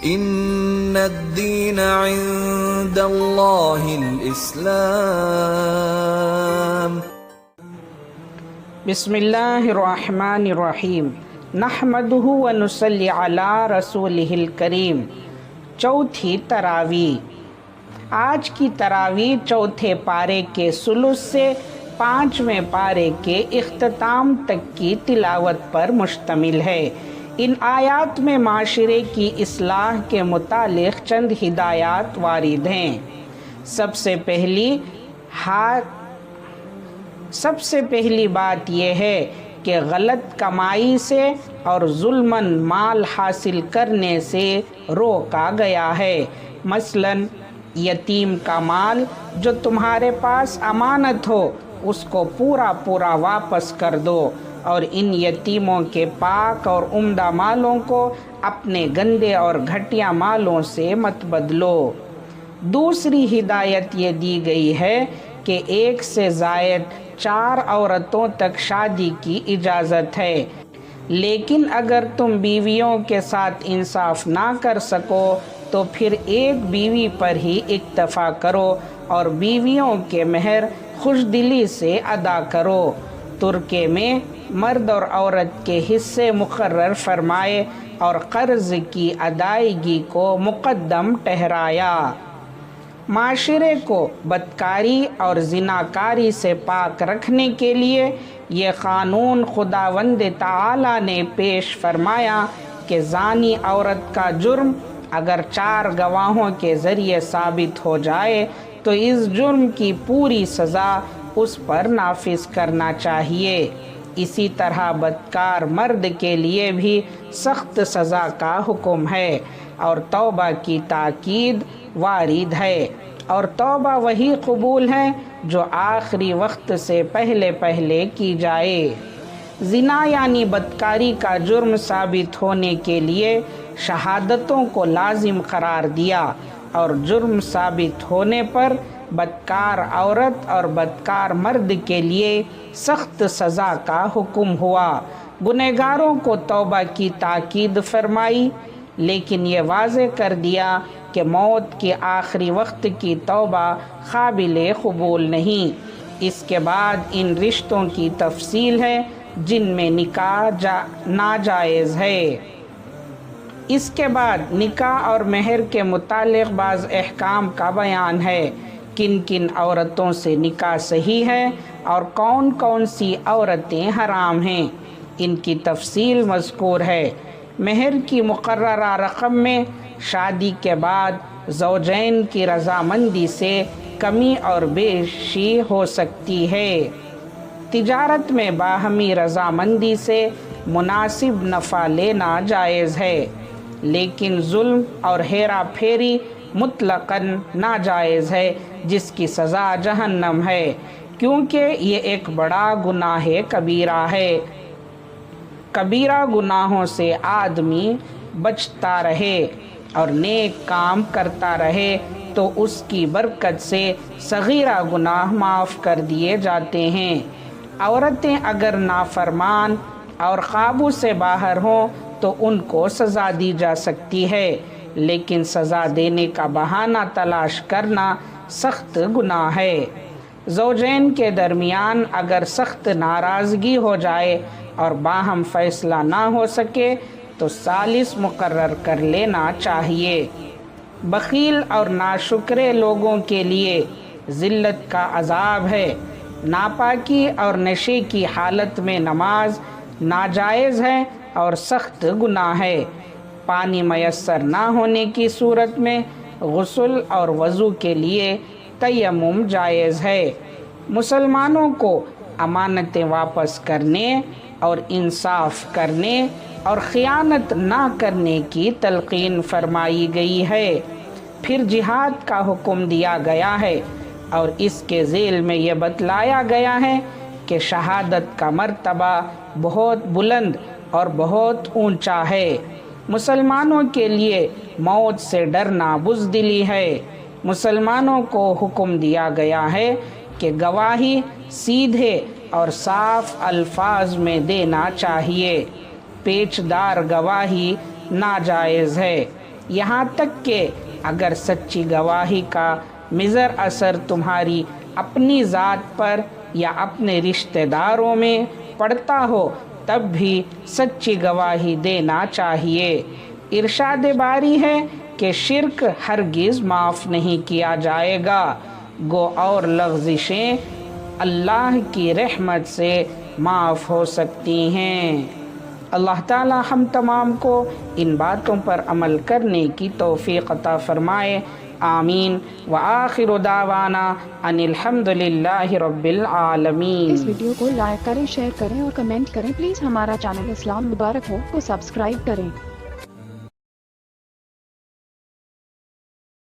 ان الدین عند اللہ الاسلام۔ بسم اللہ الرحمن الرحیم، نحمدہ ونصلی علی رسولہ الکریم۔ چوتھی تراویح۔ آج کی تراویح چوتھے پارے کے ثلث سے پانچویں پارے کے اختتام تک کی تلاوت پر مشتمل ہے۔ ان آیات میں معاشرے کی اصلاح کے متعلق چند ہدایات وارد ہیں۔ سب سے پہلی بات یہ ہے کہ غلط کمائی سے اور ظلماً مال حاصل کرنے سے روکا گیا ہے۔ مثلاً یتیم کا مال جو تمہارے پاس امانت ہو اس کو پورا واپس کر دو، اور ان یتیموں کے پاک اور عمدہ مالوں کو اپنے گندے اور گھٹیا مالوں سے مت بدلو۔ دوسری ہدایت یہ دی گئی ہے کہ ایک سے زائد 4 عورتوں تک شادی کی اجازت ہے، لیکن اگر تم بیویوں کے ساتھ انصاف نہ کر سکو تو پھر ایک بیوی پر ہی اکتفا کرو اور بیویوں کے مہر خوش دلی سے ادا کرو۔ ترکے میں مرد اور عورت کے حصے مقرر فرمائے اور قرض کی ادائیگی کو مقدم ٹھہرایا۔ معاشرے کو بدکاری اور زناکاری سے پاک رکھنے کے لیے یہ قانون خداوند تعالی نے پیش فرمایا کہ زانی عورت کا جرم اگر 4 گواہوں کے ذریعے ثابت ہو جائے تو اس جرم کی پوری سزا اس پر نافذ کرنا چاہیے۔ اسی طرح بدکار مرد کے لیے بھی سخت سزا کا حکم ہے اور توبہ کی تاکید وارد ہے، اور توبہ وہی قبول ہے جو آخری وقت سے پہلے کی جائے۔ زنا یعنی بدکاری کا جرم ثابت ہونے کے لیے شہادتوں کو لازم قرار دیا، اور جرم ثابت ہونے پر بدکار عورت اور بدکار مرد کے لیے سخت سزا کا حکم ہوا۔ گنہگاروں کو توبہ کی تاکید فرمائی، لیکن یہ واضح کر دیا کہ موت کے آخری وقت کی توبہ قابل قبول نہیں۔ اس کے بعد ان رشتوں کی تفصیل ہے جن میں نکاح ناجائز ہے۔ اس کے بعد نکاح اور مہر کے متعلق بعض احکام کا بیان ہے۔ کن کن عورتوں سے نکاح صحیح ہے اور کون کون سی عورتیں حرام ہیں، ان کی تفصیل مذکور ہے۔ مہر کی مقررہ رقم میں شادی کے بعد زوجین کی رضامندی سے کمی اور بیشی ہو سکتی ہے۔ تجارت میں باہمی رضامندی سے مناسب نفع لینا جائز ہے، لیکن ظلم اور ہیرا پھیری مطلقاً ناجائز ہے، جس کی سزا جہنم ہے، کیونکہ یہ ایک بڑا گناہ کبیرہ ہے۔ کبیرہ گناہوں سے آدمی بچتا رہے اور نیک کام کرتا رہے تو اس کی برکت سے صغیرہ گناہ معاف کر دیے جاتے ہیں۔ عورتیں اگر نافرمان اور قابو سے باہر ہوں تو ان کو سزا دی جا سکتی ہے، لیکن سزا دینے کا بہانہ تلاش کرنا سخت گناہ ہے۔ زوجین کے درمیان اگر سخت ناراضگی ہو جائے اور باہم فیصلہ نہ ہو سکے تو ثالث مقرر کر لینا چاہیے۔ بخیل اور ناشکرے لوگوں کے لیے ذلت کا عذاب ہے۔ ناپاکی اور نشے کی حالت میں نماز ناجائز ہے اور سخت گناہ ہے۔ پانی میسر نہ ہونے کی صورت میں غسل اور وضو کے لیے تیمم جائز ہے۔ مسلمانوں کو امانتیں واپس کرنے اور انصاف کرنے اور خیانت نہ کرنے کی تلقین فرمائی گئی ہے۔ پھر جہاد کا حکم دیا گیا ہے، اور اس کے ذیل میں یہ بتلایا گیا ہے کہ شہادت کا مرتبہ بہت بلند اور بہت اونچا ہے۔ مسلمانوں کے لیے موت سے ڈرنا بزدلی ہے۔ مسلمانوں کو حکم دیا گیا ہے کہ گواہی سیدھے اور صاف الفاظ میں دینا چاہیے۔ پیچ دار گواہی ناجائز ہے۔ یہاں تک کہ اگر سچی گواہی کا مضر اثر تمہاری اپنی ذات پر یا اپنے رشتہ داروں میں پڑتا ہو تب بھی سچی گواہی دینا چاہیے۔ ارشاد باری ہے کہ شرک ہرگز معاف نہیں کیا جائے گا، گو اور لغزشیں اللہ کی رحمت سے معاف ہو سکتی ہیں۔ اللہ تعالی ہم تمام کو ان باتوں پر عمل کرنے کی توفیق عطا فرمائے، آمین۔ وآخر دعوانا ان الحمد للہ رب العالمین۔ اس ویڈیو کو لائک کریں، شیئر کریں اور کمنٹ کریں۔ پلیز ہمارا چینل اسلام مبارک ہو کو سبسکرائب کریں۔